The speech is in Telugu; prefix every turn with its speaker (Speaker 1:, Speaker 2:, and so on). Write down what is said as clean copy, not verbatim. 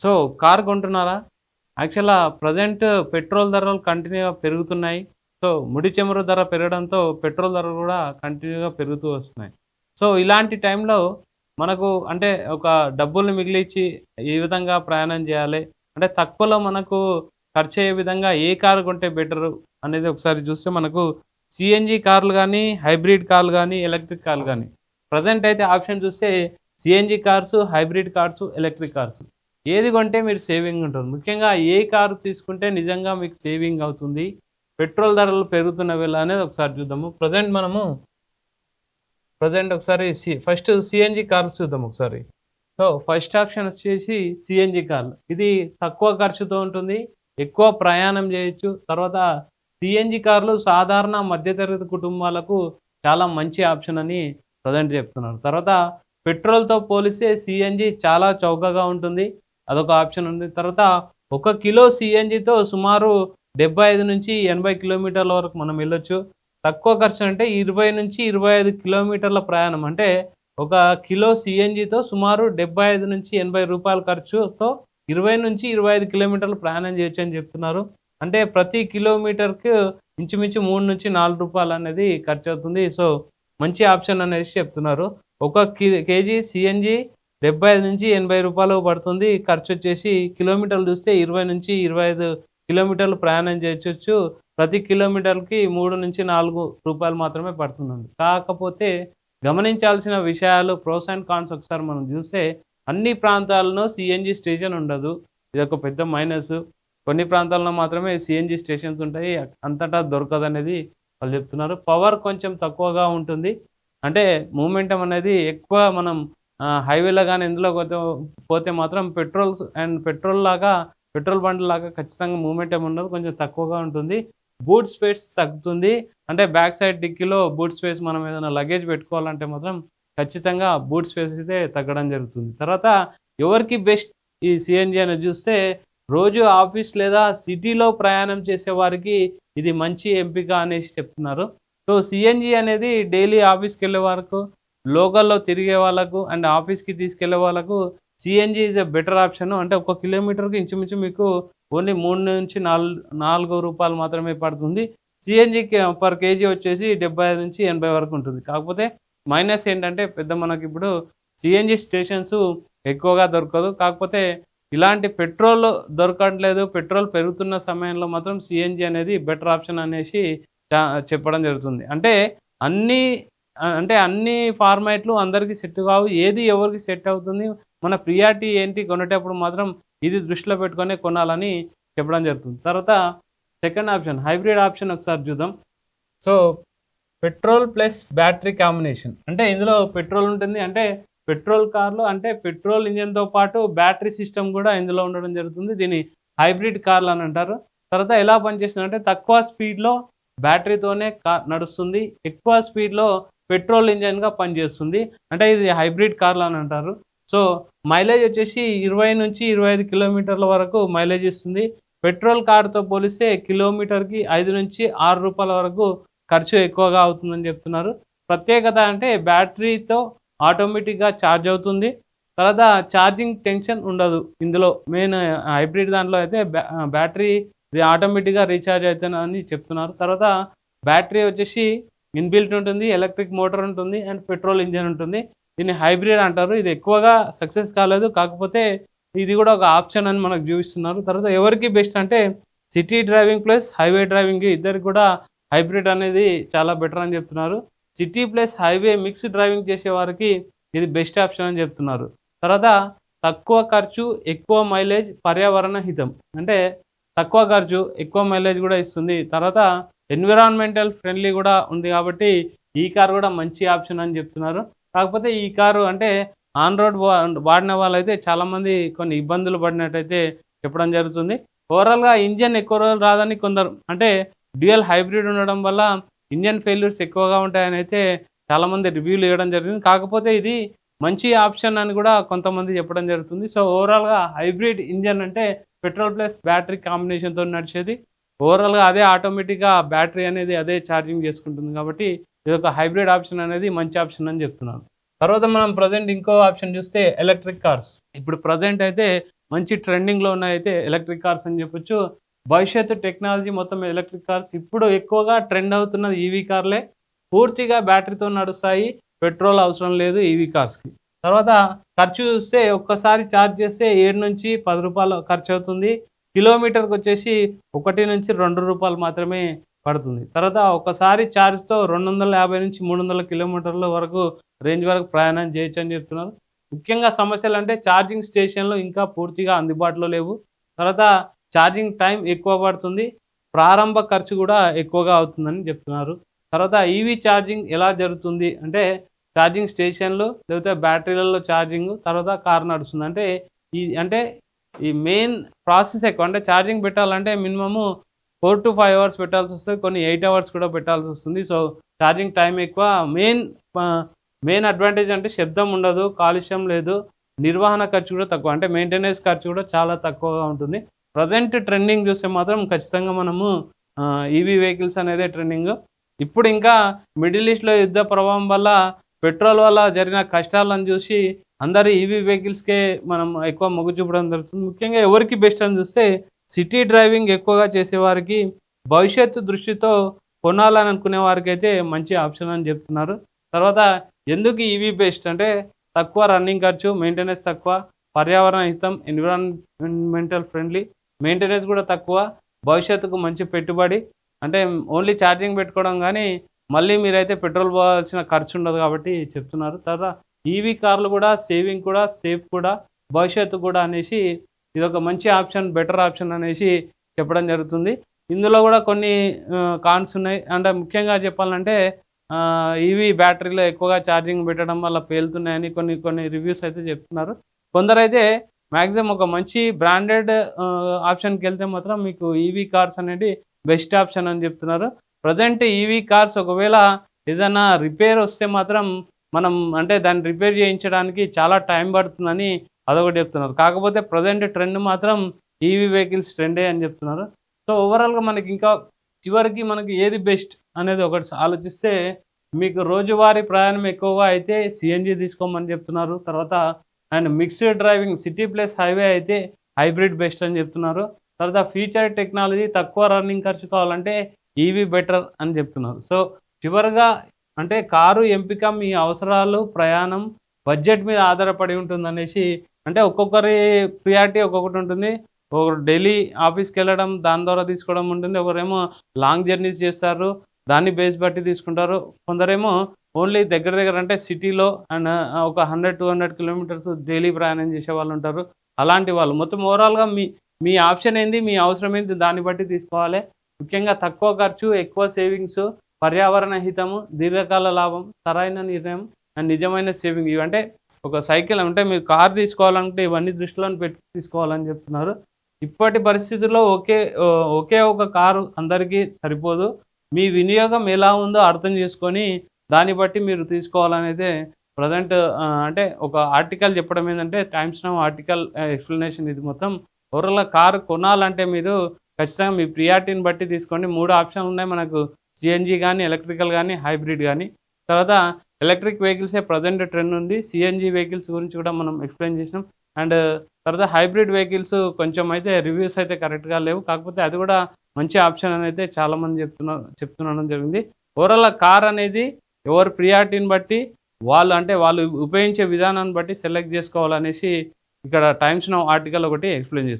Speaker 1: So car కొంటున్నారా? యాక్చువల్‌గా ప్రెజెంట్ పెట్రోల్ ధరలు కంటిన్యూగా పెరుగుతున్నాయి. సో ముడి చమురు ధర పెరగడంతో పెట్రోల్ ధరలు కూడా కంటిన్యూగా పెరుగుతూ వస్తున్నాయి. సో ఇలాంటి టైంలో మనకు అంటే ఒక డబ్బుల్ని మిగిలిచ్చి ఏ విధంగా ప్రయాణం చేయాలి? అంటే తక్కువలో మనకు ఖర్చయ్యే విధంగా ఏ కారు కొంటే బెటరు అనేది ఒకసారి చూస్తే మనకు సీఎన్‌జీ కార్లు గానీ, హైబ్రిడ్ కార్లు గానీ, ఎలక్ట్రిక్ కార్లు గానీ. ప్రెజెంట్ అయితే ఆప్షన్ చూస్తే CNG cars, hybrid cars, electric cars. ఏది కొంటే మీరు సేవింగ్ ఉంటుంది. ముఖ్యంగా ఏ కారు తీసుకుంటే నిజంగా మీకు సేవింగ్ అవుతుంది. పెట్రోల్ ధరలు పెరుగుతున్న వేళ అనేది ఒకసారి చూద్దాము. ప్రెజెంట్ ఒకసారి ఫస్ట్ సీఎన్‌జీ కార్స్ చూద్దాం ఒకసారి. సో ఫస్ట్ ఆప్షన్ వచ్చేసి సీఎన్‌జీ కార్లు. ఇది తక్కువ ఖర్చుతో ఉంటుంది. ఎక్కువ ప్రయాణం చేయొచ్చు. తర్వాత సీఎన్‌జీ కార్లు సాధారణ మధ్యతరగతి కుటుంబాలకు చాలా మంచి ఆప్షన్ అని ప్రెజెంట్ చెప్తున్నారు. తర్వాత పెట్రోల్‌తో పోలిస్తే సీఎన్‌జీ చాలా చౌకగా ఉంటుంది. అదొక ఆప్షన్ ఉంది. తర్వాత 1 కిలో సీఎన్‌జీతో సుమారు 75-80 కిలోమీటర్ల వరకు మనం వెళ్ళొచ్చు. తక్కువ ఖర్చు అంటే 20-25 కిలోమీటర్ల ప్రయాణం. అంటే 1 కిలో సీఎన్‌జీతో సుమారు రూ. 75-80 ఖర్చుతో 20-25 కిలోమీటర్లు ప్రయాణం చేయొచ్చని చెప్తున్నారు. అంటే ప్రతి కిలోమీటర్‌కు ఇంచుమించు రూ. 3-4 అనేది ఖర్చవుతుంది. సో మంచి ఆప్షన్ అనేసి చెప్తున్నారు. 1 కేజీ సీఎన్‌జీ రూ. 75-80 పడుతుంది. ఖర్చొచ్చేసి కిలోమీటర్లు చూస్తే 20-25 కిలోమీటర్లు ప్రయాణం చేయొచ్చు. ప్రతి కిలోమీటర్‌కి రూ. 3-4 మాత్రమే పడుతుందండి. కాకపోతే గమనించాల్సిన విషయాలు ప్రోస్ అండ్ కాన్స్ ఒకసారి మనం చూస్తే అన్ని ప్రాంతాల్లో సీఎన్‌జీ స్టేషన్ ఉండదు. ఇదొక పెద్ద మైనస్. కొన్ని ప్రాంతాల్లో మాత్రమే సీఎన్‌జీ స్టేషన్స్ ఉంటాయి. అంతటా దొరకదనేది వాళ్ళు చెప్తున్నారు. పవర్ కొంచెం తక్కువగా ఉంటుంది. అంటే మూమెంటం అనేది ఎక్కువ మనం హైవేలో గానీ ఇందులో పోతే మాత్రం పెట్రోల్ బండ్‌లాగా ఖచ్చితంగా మూమెంటం ఉండదు. కొంచెం తక్కువగా ఉంటుంది. బూట్ స్పేస్ తగ్గుతుంది. అంటే బ్యాక్ సైడ్ డిక్కీలో బూట్ స్పేస్ మనం ఏదైనా లగేజ్ పెట్టుకోవాలంటే మాత్రం ఖచ్చితంగా బూట్ స్పేస్ అయితే తగ్గడం జరుగుతుంది. తర్వాత ఎవరికి బెస్ట్ ఈ సీఎన్‌జీ అనేది చూస్తే రోజు ఆఫీస్ లేదా సిటీలో ప్రయాణం చేసే వారికి ఇది మంచి ఎంపిక అనేసి చెప్తున్నారు. సో సీఎన్‌జీ అనేది డైలీ ఆఫీస్‌కెళ్ళే వరకు, లోకల్‌లో తిరిగే వాళ్ళకు అండ్ ఆఫీస్‌కి తీసుకెళ్లే వాళ్ళకు CNG is a better option. అంటే 1 కిలోమీటర్‌కి ఇంచుమించు మీకు ఓన్లీ రూ. 3-4 మాత్రమే పడుతుంది. సీఎన్‌జీకి పర్ కేజీ వచ్చేసి 75-80 వరకు ఉంటుంది. కాకపోతే మైనస్ ఏంటంటే మనకిప్పుడు సీఎన్‌జీ స్టేషన్స్ ఎక్కువగా దొరకదు. కాకపోతే ఇలాంటి పెట్రోల్ దొరకట్లేదు. పెట్రోల్ పెరుగుతున్న సమయంలో మాత్రం సీఎన్‌జీ అనేది బెటర్ ఆప్షన్ అనేసి చెప్పడం జరుగుతుంది. అన్ని ఫార్మాట్లు అందరికీ సెట్ కావు. ఏది ఎవరికి సెట్ అవుతుంది, మన ప్రియారిటీ ఏంటి కొనేటప్పుడు మాత్రం ఇది దృష్టిలో పెట్టుకొనే కొనాలని చెప్పడం జరుగుతుంది. తర్వాత సెకండ్ ఆప్షన్ హైబ్రిడ్ ఆప్షన్ ఒకసారి చూద్దాం. So petrol plus battery combination. అంటే ఇందులో పెట్రోల్ ఉంటుంది. అంటే పెట్రోల్ కార్లు అంటే పెట్రోల్ ఇంజన్‌తో పాటు బ్యాటరీ సిస్టమ్ కూడా ఇందులో ఉండడం జరుగుతుంది. దీన్ని హైబ్రిడ్ కార్లు అని అంటారు. తర్వాత ఎలా పనిచేస్తుందంటే తక్కువ స్పీడ్‌లో బ్యాటరీతోనే కార్ నడుస్తుంది. ఎక్కువ స్పీడ్‌లో పెట్రోల్ ఇంజన్‌గా పనిచేస్తుంది. అంటే ఇది హైబ్రిడ్ కార్లు అని అంటారు. సో మైలేజ్ వచ్చేసి 20-25 కిలోమీటర్ల వరకు మైలేజ్ ఇస్తుంది. పెట్రోల్ కార్‌తో పోలిస్తే కిలోమీటర్‌కి రూ. 5-6 వరకు ఖర్చు ఎక్కువగా అవుతుందని చెప్తున్నారు. ప్రత్యేకత అంటే బ్యాటరీతో ఆటోమేటిక్‌గా ఛార్జ్ అవుతుంది. తర్వాత ఛార్జింగ్ టెన్షన్ ఉండదు. ఇందులో మెయిన్ హైబ్రిడ్ దాంట్లో అయితే బ్యాటరీ ఆటోమేటిక్‌గా రీఛార్జ్ అవుతుందని చెప్తున్నారు. తర్వాత బ్యాటరీ వచ్చేసి ఇన్‌బిల్ట్ ఉంటుంది. ఎలక్ట్రిక్ మోటార్ ఉంటుంది అండ్ పెట్రోల్ ఇంజిన్ ఉంటుంది. దీన్ని హైబ్రిడ్ అంటారు. ఇది ఎక్కువగా సక్సెస్ కాలేదు. కాకపోతే ఇది కూడా ఒక ఆప్షన్ అని మనకు చూపిస్తున్నారు. తర్వాత ఎవరికి బెస్ట్ అంటే city driving plus highway driving ఇద్దరికి కూడా హైబ్రిడ్ అనేది చాలా బెటర్ అని చెప్తున్నారు. City plus highway mix driving చేసే వారికి ఇది బెస్ట్ ఆప్షన్ అని చెప్తున్నారు. తర్వాత తక్కువ ఖర్చు, ఎక్కువ మైలేజ్, పర్యావరణ హితం. అంటే తక్కువ ఖర్చు, ఎక్కువ మైలేజ్ కూడా ఇస్తుంది. తర్వాత ఎన్విరాన్మెంటల్ ఫ్రెండ్లీ కూడా ఉంది కాబట్టి ఈ కార్ కూడా మంచి ఆప్షన్ అని చెప్తున్నారు. కాకపోతే ఈ కారు అంటే ఆన్ రోడ్ వాడిన వాళ్ళైతే చాలామంది కొన్ని ఇబ్బందులు పడినట్టయితే చెప్పడం జరుగుతుంది. ఓవరాల్‌గా ఇంజన్ ఎక్కువ రోజులు రాదని కొందరు అంటే డ్యూయల్ హైబ్రిడ్ ఉండడం వల్ల ఇంజన్ ఫెయిల్యూర్స్ ఎక్కువగా ఉంటాయని అయితే చాలామంది రివ్యూలు ఇవ్వడం జరిగింది. కాకపోతే ఇది మంచి ఆప్షన్ అని కూడా కొంతమంది చెప్పడం జరుగుతుంది. సో ఓవరాల్‌గా హైబ్రిడ్ ఇంజన్ అంటే పెట్రోల్ ప్లస్ బ్యాటరీ కాంబినేషన్‌తో నడిచేది. ఓవరాల్‌గా అదే ఆటోమేటిక్‌గా బ్యాటరీ అనేది అదే ఛార్జింగ్ చేసుకుంటుంది కాబట్టి ఇదొక హైబ్రిడ్ ఆప్షన్ అనేది మంచి ఆప్షన్ అని చెప్తున్నాను. తర్వాత మనం ప్రెజెంట్ ఇంకో ఆప్షన్ చూస్తే ఎలక్ట్రిక్ కార్స్. ఇప్పుడు ప్రెజెంట్ అయితే మంచి ట్రెండింగ్లో ఉన్నాయైతే ఎలక్ట్రిక్ కార్స్ అని చెప్పొచ్చు. భవిష్యత్తు టెక్నాలజీ మొత్తం ఎలక్ట్రిక్ కార్స్. ఇప్పుడు ఎక్కువగా ట్రెండ్ అవుతున్నది ఈవీ కార్లే. పూర్తిగా బ్యాటరీతో నడుస్తాయి, పెట్రోల్ అవసరం లేదు ఈవీ కార్స్కి. తర్వాత ఖర్చు చూస్తే ఒక్కసారి ఛార్జ్ చేస్తే 7 నుంచి 10 రూపాయలు ఖర్చు అవుతుంది. కిలోమీటర్కి వచ్చేసి 1 నుంచి 2 రూపాయలు మాత్రమే పడుతుంది. తర్వాత ఒకసారి ఛార్జ్తో 250 నుంచి 300 కిలోమీటర్ల వరకు రేంజ్ వరకు ప్రయాణం చేయొచ్చు అని చెప్తున్నారు. ముఖ్యంగా సమస్యలు అంటే ఛార్జింగ్ స్టేషన్లు ఇంకా పూర్తిగా అందుబాటులో లేవు. తర్వాత ఛార్జింగ్ టైం ఎక్కువ పడుతుంది, ప్రారంభ ఖర్చు కూడా ఎక్కువగా అవుతుందని చెప్తున్నారు. తర్వాత ఈవీ ఛార్జింగ్ ఎలా జరుగుతుంది అంటే ఛార్జింగ్ స్టేషన్లు లేకపోతే బ్యాటరీలలో ఛార్జింగ్, తర్వాత కార్ నడుస్తుంది. అంటే ఈ మెయిన్ ప్రాసెస్ ఎక్కువ. అంటే ఛార్జింగ్ పెట్టాలంటే మినిమము 4 to 5 అవర్స్ పెట్టాల్సి వస్తుంది, కొన్ని 8 అవర్స్ కూడా పెట్టాల్సి వస్తుంది. సో ఛార్జింగ్ టైం ఎక్కువ. మెయిన్ అడ్వాంటేజ్ అంటే శబ్దం ఉండదు, కాలుష్యం లేదు, నిర్వహణ ఖర్చు కూడా తక్కువ. అంటే మెయింటెనెన్స్ ఖర్చు కూడా చాలా తక్కువగా ఉంటుంది. ప్రజెంట్ ట్రెండింగ్ చూస్తే మాత్రం ఖచ్చితంగా మనము ఈవీ వెహికల్స్ అనేదే ట్రెండింగ్. ఇప్పుడు ఇంకా మిడిల్ ఈస్ట్లో యుద్ధ ప్రభావం వల్ల పెట్రోల్ వల్ల జరిగిన కష్టాలను చూసి అందరూ ఈవీ వెహికల్స్కే మనం ఎక్కువ మొగ్గు చూపడం జరుగుతుంది. ముఖ్యంగా ఎవరికి బెస్ట్ అని చూస్తే సిటీ డ్రైవింగ్ ఎక్కువగా చేసేవారికి, భవిష్యత్తు దృష్టితో కొనాలని అనుకునే వారికి అయితే మంచి ఆప్షన్ అని చెప్తున్నారు. తర్వాత ఎందుకు ఈవీ బెస్ట్ అంటే తక్కువ రన్నింగ్ ఖర్చు, మెయింటెనెన్స్ తక్కువ, పర్యావరణ హితం, ఎన్విరాన్మెంటల్ ఫ్రెండ్లీ, మెయింటెనెన్స్ కూడా తక్కువ, భవిష్యత్తుకు మంచి పెట్టుబడి. అంటే ఓన్లీ ఛార్జింగ్ పెట్టుకోవడం కానీ మళ్ళీ మీరైతే పెట్రోల్ పోవాల్సిన ఖర్చు ఉండదు కాబట్టి చెప్తున్నారు. తర్వాత ఈవీ కార్లు కూడా సేవింగ్ కూడా, సేఫ్ కూడా, భవిష్యత్తు కూడా అనేసి ఇదొక మంచి ఆప్షన్, బెటర్ ఆప్షన్ అనేసి చెప్పడం జరుగుతుంది. ఇందులో కూడా కొన్ని కాన్స్ ఉన్నాయి. అంటే ముఖ్యంగా చెప్పాలంటే ఈవీ బ్యాటరీలో ఎక్కువగా ఛార్జింగ్ పెట్టడం వల్ల పేలుతున్నాయని కొన్ని రివ్యూస్ అయితే చెప్తున్నారు. కొందరైతే మ్యాక్సిమం ఒక మంచి బ్రాండెడ్ ఆప్షన్కి వెళ్తే మాత్రం మీకు ఈవీ కార్స్ అనేది బెస్ట్ ఆప్షన్ అని చెప్తున్నారు. ప్రజెంట్ ఈవీ కార్స్ ఒకవేళ ఏదైనా రిపేర్ వస్తే మాత్రం మనం అంటే దాన్ని రిపేర్ చేయించడానికి చాలా టైం పడుతుందని అదొకటి చెప్తున్నారు. కాకపోతే ప్రజెంట్ ట్రెండ్ మాత్రం ఈవీ వెహికల్స్ ట్రెండే అని చెప్తున్నారు. సో ఓవరాల్గా మనకి ఇంకా చివరికి మనకి ఏది బెస్ట్ అనేది ఒకటి ఆలోచిస్తే మీకు రోజువారీ ప్రయాణం ఎక్కువగా అయితే సిఎన్జి తీసుకోమని చెప్తున్నారు. తర్వాత and mixed driving city plus highway అయితే హైబ్రిడ్ బెస్ట్ అని చెప్తున్నారు. తర్వాత ఫీచర్ టెక్నాలజీ తక్కువ రన్నింగ్ ఖర్చు కావాలంటే ఈవీ బెటర్ అని చెప్తున్నారు. సో చివరిగా అంటే కారు ఎంపిక మీ అవసరాలు, ప్రయాణం, బడ్జెట్ మీద ఆధారపడి ఉంటుంది అనేసి. అంటే ఒక్కొక్కరి ప్రియారిటీ ఒక్కొక్కటి ఉంటుంది. ఒకరు డైలీ ఆఫీస్కి వెళ్ళడం దాని ద్వారా తీసుకోవడం ఉంటుంది, ఒకరేమో లాంగ్ జర్నీస్ చేస్తారు దాన్ని బేస్ బట్టి తీసుకుంటారు, కొందరేమో ఓన్లీ దగ్గర అంటే సిటీలో అండ్ ఒక 100-200 కిలోమీటర్స్ డైలీ ప్రయాణం చేసే వాళ్ళు ఉంటారు. అలాంటి వాళ్ళు మొత్తం ఓవరాల్గా మీ ఆప్షన్ ఏంది, మీ అవసరం ఏంది దాన్ని బట్టి తీసుకోవాలి. ముఖ్యంగా తక్కువ ఖర్చు, ఎక్కువ సేవింగ్స్, పర్యావరణ హితము, దీర్ఘకాల లాభం, సరైన నిర్ణయం అండ్ నిజమైన సేవింగ్. ఇవంటే ఒక సైకిల్ అంటే మీరు కార్ తీసుకోవాలంటే ఇవన్నీ దృష్టిలో పెట్టి తీసుకోవాలని చెప్తున్నారు. ఇప్పటి పరిస్థితుల్లో ఒకే ఒక కారు అందరికీ సరిపోదు. మీ వినియోగం ఎలా ఉందో అర్థం చేసుకొని దాన్ని బట్టి మీరు తీసుకోవాలనేదే ప్రజెంట్ అంటే ఒక ఆర్టికల్ చెప్పడం ఏంటంటే టైమ్స్ నౌ ఆర్టికల్ ఎక్స్ప్లెనేషన్ ఇది మొత్తం. ఓవరాల్గా కారు కొనాలంటే మీరు ఖచ్చితంగా మీ ప్రియారిటీని బట్టి తీసుకోండి. 3 ఆప్షన్లు ఉన్నాయి మనకు, సిఎన్జి కానీ, ఎలక్ట్రికల్ కానీ, హైబ్రిడ్ కానీ. తర్వాత ఎలక్ట్రిక్ వెహికల్సే ప్రజెంట్ ట్రెండ్ ఉంది. సిఎన్జి వెహికల్స్ గురించి కూడా మనం ఎక్స్ప్లెయిన్ చేసినాం. అండ్ తర్వాత హైబ్రిడ్ వెహికల్స్ కొంచెం అయితే రివ్యూస్ అయితే కరెక్ట్గా లేవు, కాకపోతే అది కూడా మంచి ఆప్షన్ అని అయితే చాలామంది చెప్తుండడం జరిగింది. ఓవరాల్ కార్ అనేది ఎవరి ప్రియారిటీని బట్టి వాళ్ళు ఉపయోగించే విధానాన్ని బట్టి సెలెక్ట్ చేసుకోవాలనేసి ఇక్కడ టైమ్స్ నౌ ఆర్టికల్ ఒకటి ఎక్స్ప్లెయిన్ చేస్తుంది.